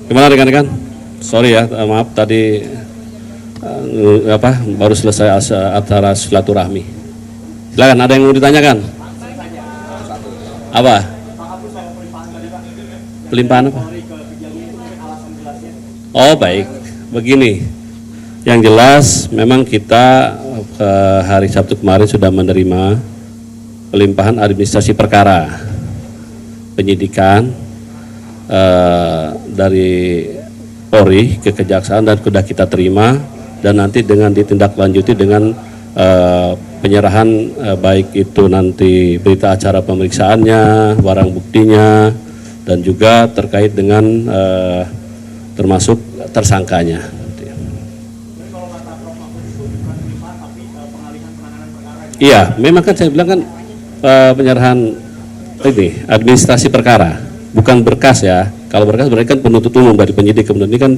Gimana rekan-rekan? Sorry ya, maaf tadi baru selesai acara silaturahmi. Silakan, ada yang mau ditanyakan? Apa? Pelimpahan apa? Oh baik, begini. Yang jelas memang kita hari Sabtu kemarin sudah menerima pelimpahan administrasi perkara penyidikan dari Polri ke Kejaksaan dan sudah kita terima, dan nanti dengan ditindaklanjuti dengan penyerahan baik itu nanti berita acara pemeriksaannya, barang buktinya, dan juga terkait dengan termasuk tersangkanya. Iya, memang kan saya bilang kan penyerahan ini administrasi perkara, bukan berkas ya. Kalau berkas berarti kan penuntut umum dari penyidik, kemudian ini kan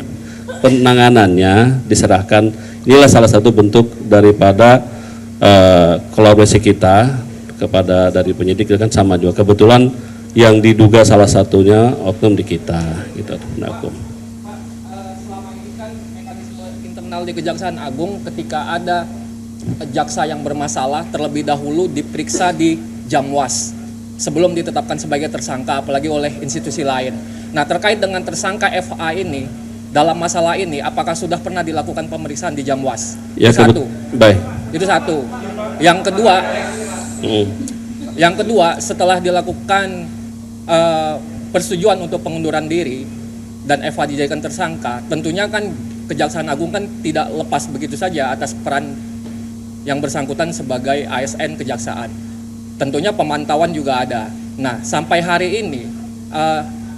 penanganannya diserahkan. Inilah salah satu bentuk daripada kolaborasi kita kepada dari penyidik, kan sama juga. Kebetulan yang diduga salah satunya oknum di kita, gitu. Selama ini kan mekanisme internal di Kejaksaan Agung, ketika ada jaksa yang bermasalah terlebih dahulu diperiksa di Jamwas sebelum ditetapkan sebagai tersangka, apalagi oleh institusi lain. Nah, terkait dengan tersangka FA ini, dalam masalah ini apakah sudah pernah dilakukan pemeriksaan di Jamwas? Ya, satu. Baik. Itu satu. Yang kedua, setelah dilakukan persetujuan untuk pengunduran diri dan FA dijadikan tersangka, tentunya kan Kejaksaan Agung kan tidak lepas begitu saja atas peran yang bersangkutan sebagai ASN Kejaksaan. Tentunya pemantauan juga ada. Nah, sampai hari ini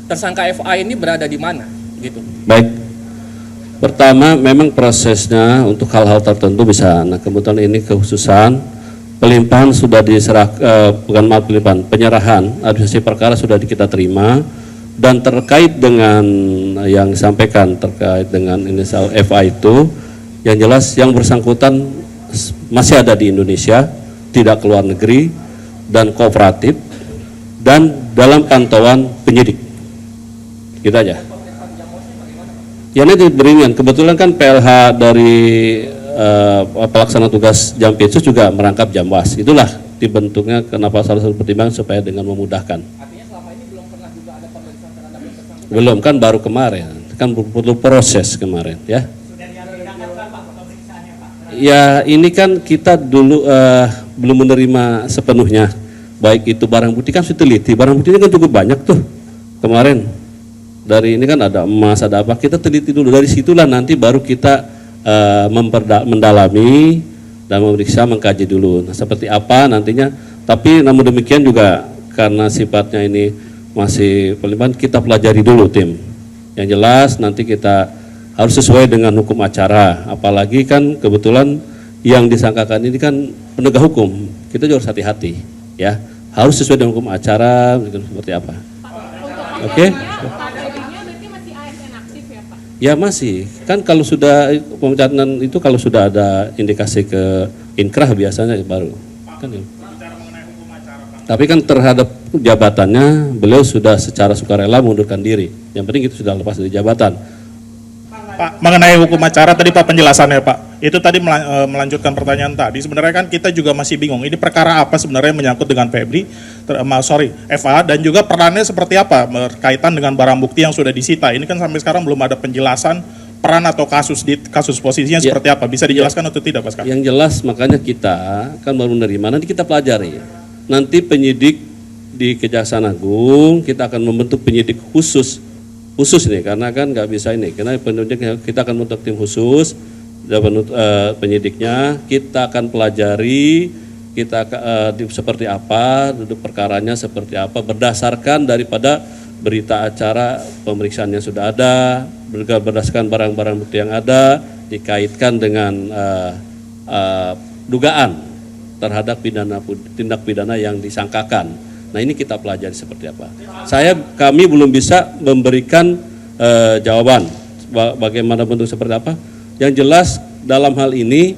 tersangka FA ini berada di mana? Gitu. Baik. Pertama, memang prosesnya untuk hal-hal tertentu bisa. Nah, kebetulan ini kekhususan pelimpahan sudah penyerahan administrasi perkara sudah kita terima, dan terkait dengan yang disampaikan terkait dengan inisial FA itu, yang jelas yang bersangkutan masih ada di Indonesia, tidak keluar negeri, dan kooperatif, dan dalam pantauan penyidik. Gitu aja. Ya, ini diberikan. Kebetulan kan PLH dari pelaksana tugas Jampitsus juga merangkap Jamwas. Itulah dibentuknya kenapa salah satu pertimbangan supaya dengan memudahkan. Artinya selama ini belum pernah juga ada pemeriksaan terhadap bersangkutan? Belum, kan baru kemarin. Kan perlu proses kemarin, ya. Ya, ini kan kita dulu belum menerima sepenuhnya, baik itu barang bukti kan sudah teliti, barang buktinya kan cukup banyak tuh kemarin. Dari ini kan ada emas, ada apa, kita teliti dulu, dari situlah nanti baru kita mendalami dan memeriksa, mengkaji dulu. Nah, seperti apa nantinya, tapi namun demikian juga karena sifatnya ini masih pelimpahan, kita pelajari dulu tim. Yang jelas nanti kita harus sesuai dengan hukum acara, apalagi kan kebetulan yang disangkakan ini kan penegak hukum, kita juga harus hati-hati, ya, harus sesuai dengan hukum acara seperti apa. Oke? Ya masih, kan kalau sudah pemecatan itu kalau sudah ada indikasi ke inkrah biasanya baru. Kan, ya. Tapi kan terhadap jabatannya beliau sudah secara sukarela mengundurkan diri. Yang penting itu sudah lepas dari jabatan. Pak, mengenai hukum acara tadi Pak penjelasannya Pak, itu tadi melanjutkan pertanyaan tadi, sebenarnya kan kita juga masih bingung, ini perkara apa sebenarnya menyangkut dengan FA, dan juga perannya seperti apa berkaitan dengan barang bukti yang sudah disita, ini kan sampai sekarang belum ada penjelasan peran atau kasus posisinya seperti apa, bisa dijelaskan atau tidak Pak sekarang? Yang jelas makanya kita kan baru menerima, nanti kita pelajari, nanti penyidik di Kejaksaan Agung, kita akan membentuk penyidik khusus nih, karena kan nggak bisa ini, karena penyidik kita akan membentuk tim khusus, penyidiknya kita akan pelajari, kita seperti apa, duduk perkaranya seperti apa, berdasarkan daripada berita acara pemeriksaan yang sudah ada, berdasarkan barang-barang bukti yang ada, dikaitkan dengan dugaan terhadap tindak pidana yang disangkakan. Nah, ini kita pelajari seperti apa. Kami belum bisa memberikan jawaban bagaimana bentuk seperti apa. Yang jelas dalam hal ini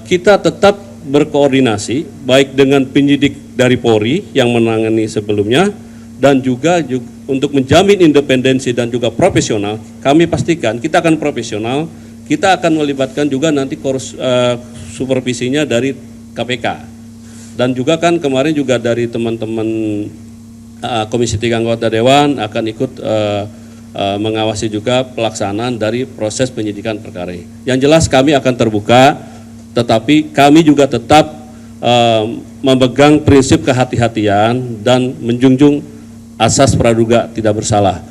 kita tetap berkoordinasi baik dengan penyidik dari Polri yang menangani sebelumnya, dan juga untuk menjamin independensi dan juga profesional, kami pastikan kita akan profesional, kita akan melibatkan juga nanti supervisinya dari KPK. Dan juga kan kemarin juga dari teman-teman Komisi 3 anggota Dewan akan ikut mengawasi juga pelaksanaan dari proses penyidikan perkara ini. Yang jelas kami akan terbuka, tetapi kami juga tetap memegang prinsip kehati-hatian dan menjunjung asas praduga tidak bersalah.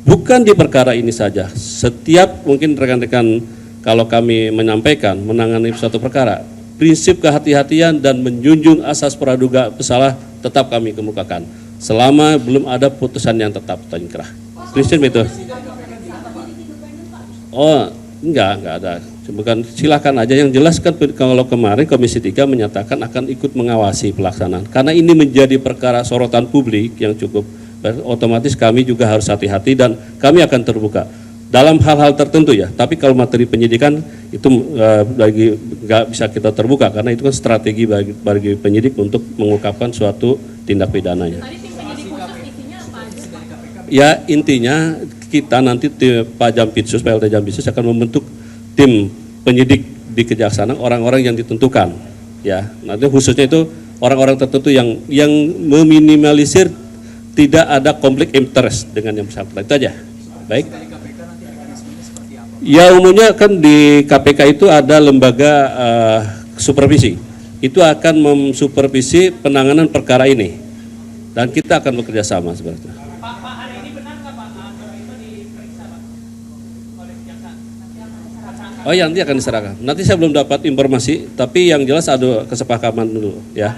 Bukan di perkara ini saja, setiap mungkin rekan-rekan kalau kami menyampaikan menangani suatu perkara, prinsip kehati-hatian dan menjunjung asas praduga bersalah tetap kami kemukakan selama belum ada putusan yang tetap atau inkrah. Prinsip itu. Oh, enggak ada. Bukan, silakan aja. Yang jelas kan kalau kemarin Komisi 3 menyatakan akan ikut mengawasi pelaksanaan. Karena ini menjadi perkara sorotan publik yang cukup, otomatis kami juga harus hati-hati dan kami akan terbuka dalam hal-hal tertentu ya. Tapi kalau materi penyidikan itu bagi nggak bisa kita terbuka karena itu kan strategi bagi penyidik untuk mengungkapkan suatu tindak pidananya. Tadi tim penyidik khusus isinya apa aja? Ya intinya kita nanti Pak Jampitsus, PLT Jampitsus akan membentuk tim penyidik di Kejaksaan, orang-orang yang ditentukan. Ya, nanti khususnya itu orang-orang tertentu yang meminimalisir tidak ada konflik interest dengan yang bersangkutan. Itu aja. Baik. Ya umumnya kan di KPK itu ada lembaga supervisi. Itu akan mensupervisi penanganan perkara ini. Dan kita akan bekerja sama seperti itu. Pak, hari ini benar nggak Pak itu diperiksa Pak oleh kejaksaan? Oh ya nanti akan diserahkan. Nanti saya belum dapat informasi, tapi yang jelas ada kesepakaman dulu ya.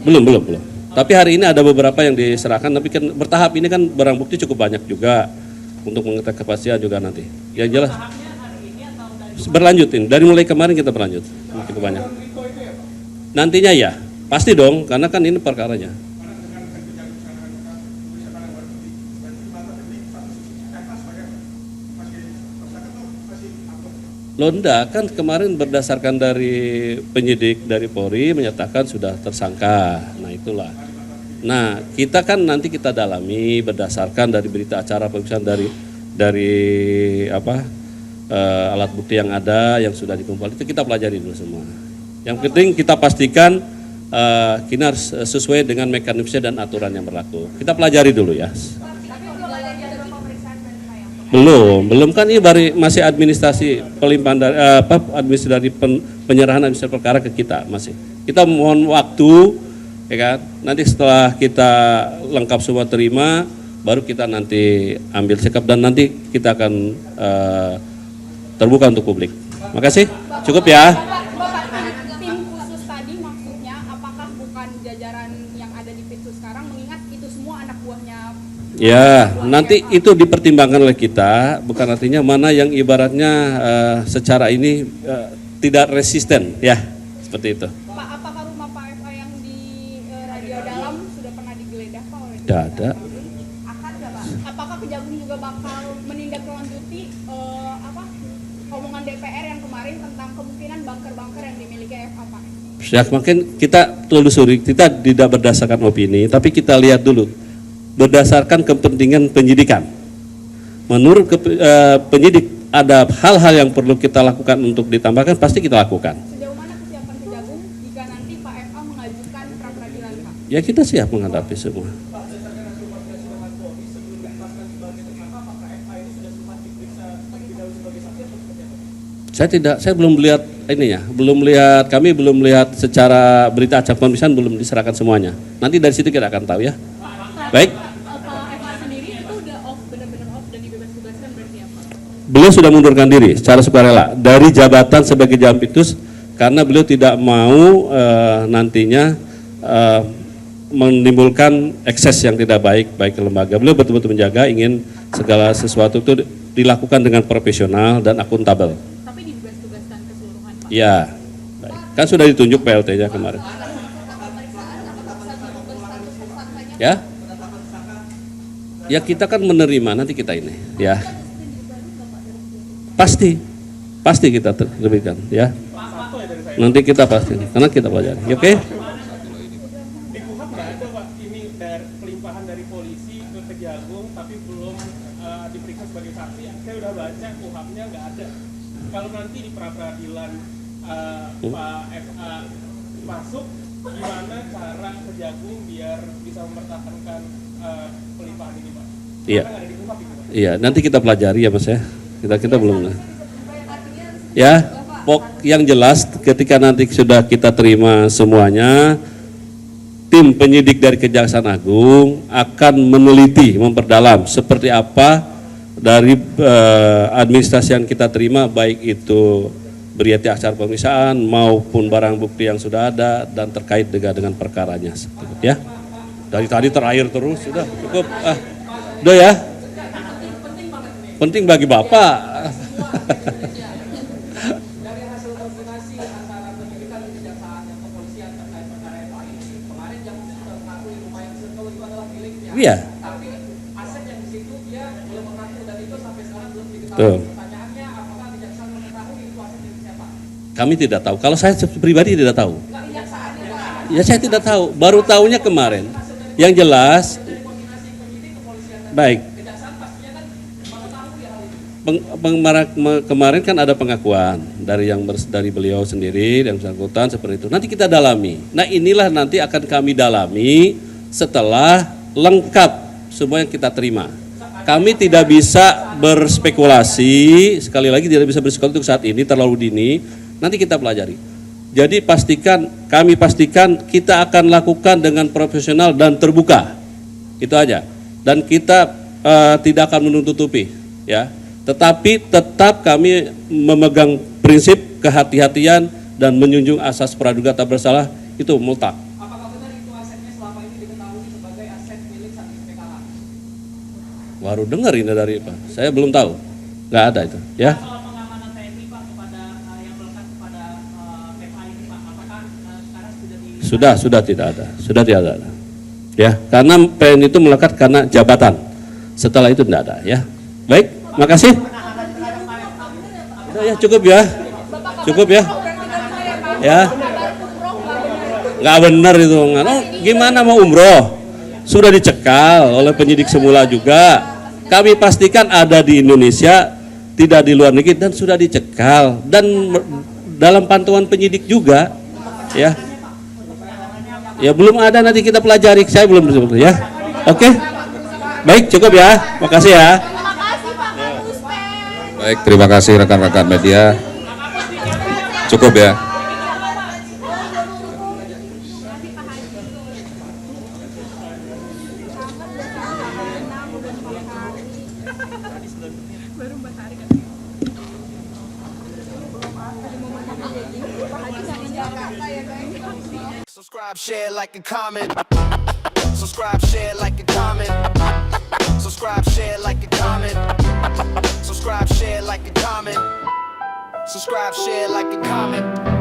Belum. Tapi hari ini ada beberapa yang diserahkan, tapi kan bertahap ini kan barang bukti cukup banyak juga untuk mengetahui kepastian juga nanti. Yang jelas berlanjutin. Dari mulai kemarin kita berlanjut cukup banyak. Nantinya ya, pasti dong, karena kan ini perkaranya. Loh enggak, kan kemarin berdasarkan dari penyidik dari Polri menyatakan sudah tersangka. Nah itulah. Nah kita kan nanti kita dalami berdasarkan dari berita acara pemeriksaan dari alat bukti yang ada yang sudah dikumpulkan itu kita pelajari dulu semua. Yang penting kita pastikan kita harus sesuai dengan mekanisme dan aturan yang berlaku. Kita pelajari dulu ya. Belum kan ini baru masih administrasi pelimpahan dari administrasi penyerahan administrasi perkara ke kita masih. Kita mohon waktu ya kan. Nanti setelah kita lengkap semua terima baru kita nanti ambil sikap dan nanti kita akan terbuka untuk publik. Makasih. Cukup ya. Bapak, tim khusus tadi maksudnya apakah bukan jajaran yang ada di Pitsus sekarang mengingat itu semua anak buahnya? Ya, nanti itu dipertimbangkan oleh kita, bukan artinya mana yang ibaratnya secara ini tidak resisten, ya, seperti itu. Pak, apakah rumah Pak FA yang di Radio Dalam sudah pernah digeledah Pak oleh? Tidak ada. Akan nggak Pak? Apakah Kejagung juga bakal menindaklanjuti omongan DPR yang kemarin tentang kemungkinan bunker-bunker yang dimiliki FA Pak? Ya, makin kita telusuri, kita tidak berdasarkan opini, tapi kita lihat dulu. Berdasarkan kepentingan penyidikan. Menurut penyidik ada hal-hal yang perlu kita lakukan untuk ditambahkan, pasti kita lakukan. Sejauh mana kesiapan Kejagung jika nanti Pak FA mengajukan pra peradilan Pak? Ya kita siap menghadapi semua. Saya belum melihat ininya, kami belum melihat secara berita acara pemeriksaan belum diserahkan semuanya. Nanti dari situ kita akan tahu ya. Baik. Pak FA sendiri itu udah benar-benar off dan dibebas tugaskan berarti apa? Beliau sudah mundurkan diri secara sukarela dari jabatan sebagai Jampitsus karena beliau tidak mau nantinya menimbulkan ekses yang tidak baik ke lembaga. Beliau betul-betul menjaga ingin segala sesuatu itu dilakukan dengan profesional dan akuntabel. Tapi dibebas tugaskan keseluruhan Pak? Ya, baik. Kan sudah ditunjuk PLT-nya kemarin. Ya? Ya kita kan menerima nanti kita ini, ya. Pasti kita terbitkan, ya. Nanti kita pasti, karena kita pelajari, oke? ada Pak, ini dari pelimpahan dari polisi ke Kejagung tapi belum diperiksa sebagai saksi. Saya udah baca kuhapnya nggak ada. Kalau nanti di pra-peradilan Pak FA masuk, gimana cara Kejagung biar bisa mempertahankan pelimpahan ini Pak? Iya. Karena nggak ada di kuhap itu Pak. Iya, nanti kita pelajari ya Mas ya. Kita belum. Ya, yang jelas ketika nanti sudah kita terima semuanya, tim penyidik dari Kejaksaan Agung akan meneliti, memperdalam seperti apa dari administrasi yang kita terima, baik itu berita acara pemeriksaan maupun barang bukti yang sudah ada dan terkait dengan perkaranya. Ya, dari tadi terakhir terus sudah cukup. Udah ya. Penting bagi Bapak. Dari hasil koordinasi antara penyidikan dan kejaksaan dan kepolisian terkait perkara FA ini, kemarin yang sudah mengakui rumah yang circle itu adalah miliknya. Iya. Tapi aset yang di situ dia belum mengaku dan itu sampai sekarang belum diketahui. Tuh. Pertanyaannya, apakah kejaksaan mengetahui itu aset milik siapa? Kami tidak tahu. Kalau saya pribadi tidak tahu. Enggak, kejaksaannya Pak. Ya saya tidak tahu. Baru tahunya kemarin. Yang jelas, Dari koordinasi penyidik kepolisian dan baik. kejaksaan pastinya kan mengetahui hal itu. Kemarin kan ada pengakuan dari beliau sendiri dan bersangkutan seperti itu. Nanti kita dalami. Nah inilah nanti akan kami dalami setelah lengkap semua yang kita terima. Kami tidak bisa berspekulasi, sekali lagi tidak bisa berspekulasi untuk saat ini terlalu dini. Nanti kita pelajari. Jadi kami pastikan kita akan lakukan dengan profesional dan terbuka. Itu aja. Dan kita tidak akan menutupi, ya. Tetapi tetap kami memegang prinsip kehati-hatian dan menjunjung asas praduga tak bersalah, itu mutlak. Apakah benar itu asetnya selama ini diketahui sebagai aset milik Saksi PKH? Baru dengar ini dari Pak. Saya belum tahu. Nggak ada itu, ya. Soal pengamanan TNI Pak kepada yang melekat kepada FA ini Pak, apakah sekarang sudah Sudah tidak ada. Ya, karena PN itu melekat karena jabatan. Setelah itu tidak ada, ya. Baik, makasih. Udah ya, cukup ya. Cukup ya. Ya. Nggak benar itu. Oh, gimana mau umroh? Sudah dicekal oleh penyidik semula juga. Kami pastikan ada di Indonesia, tidak di luar negeri, dan sudah dicekal. Dan dalam pantauan penyidik juga, ya. Ya belum ada, nanti kita pelajari. Saya belum ya. Oke. Baik, cukup ya. Makasih ya. Baik, terima kasih rekan-rekan media. Cukup ya. Subscribe, share, like, and comment. Subscribe, share, like, and comment. Subscribe, share, like, and comment. Subscribe, share, like, and comment. Subscribe, share, like, and comment.